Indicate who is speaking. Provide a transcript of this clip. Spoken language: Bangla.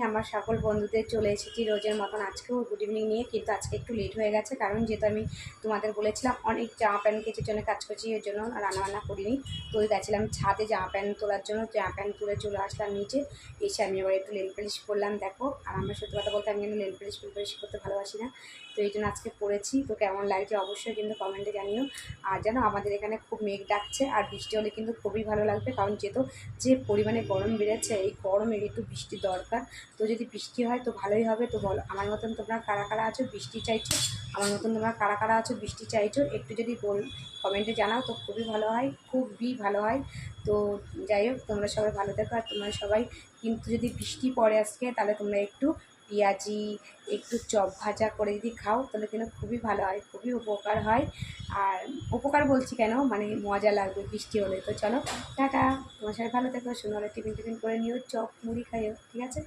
Speaker 1: আমার সকল বন্ধুদের চলে এসেছি রোজের মতন আজকেও গুড ইভিনিং নিয়ে, কিন্তু আজকে একটু লেট হয়ে গেছে কারণ যেহেতু আমি তোমাদের বলেছিলাম অনেক জামা প্যান্ট কিছুর জন্য কাজ করছি, এর জন্য রান্নাবান্না করিনি। তো গেছিলাম ছাদে জামা প্যান্ট তোলার জন্য, জামা প্যান্ট তুলে চলে আসলাম নিচে। এসে আমি এবার একটু নেল পালিশ করলাম, দেখো। আর আমরা সত্যি কথা বলতে আমি কিন্তু নেল পালিশ করতে ভালোবাসি না, তো এই জন্য আজকে পরেছি। তো কেমন লাগছে অবশ্যই কিন্তু কমেন্টে জানিও। আর যেন আমাদের এখানে খুব মেঘ ডাকছে, আর বৃষ্টি হলে কিন্তু খুবই ভালো লাগবে, কারণ যেহেতু যে পরিমাণে গরম বেড়েছে, এই গরমে একটু বৃষ্টি দরকার। তো যদি বৃষ্টি হয় তো ভালোই হবে। তো বলো আমার মতন তোমরা কারা কারা আছো বৃষ্টি চাইছো, আমার মতন তোমরা কারা কারা আছো বৃষ্টি চাইছো, একটু যদি কমেন্টে জানাও তো খুবই ভালো হয়, খুবই ভালো হয়। তো যাই হোক, তোমরা সবাই ভালো থেকো। আর তোমরা সবাই কিন্তু যদি বৃষ্টি পড়ে আজকে, তাহলে তোমরা একটু পেঁয়াজি, একটু চপ ভাজা করে যদি খাও তাহলে কিন্তু খুবই ভালো হয়, খুবই উপকার হয়। আর উপকার বলছি কেন, মানে মজা লাগবে বৃষ্টি হলে। তো চলো টাটা, তোমার সবাই ভালো থেকো, সুন্দর টিফিন করে নিও, চপ মুড়ি খাইও, ঠিক আছে।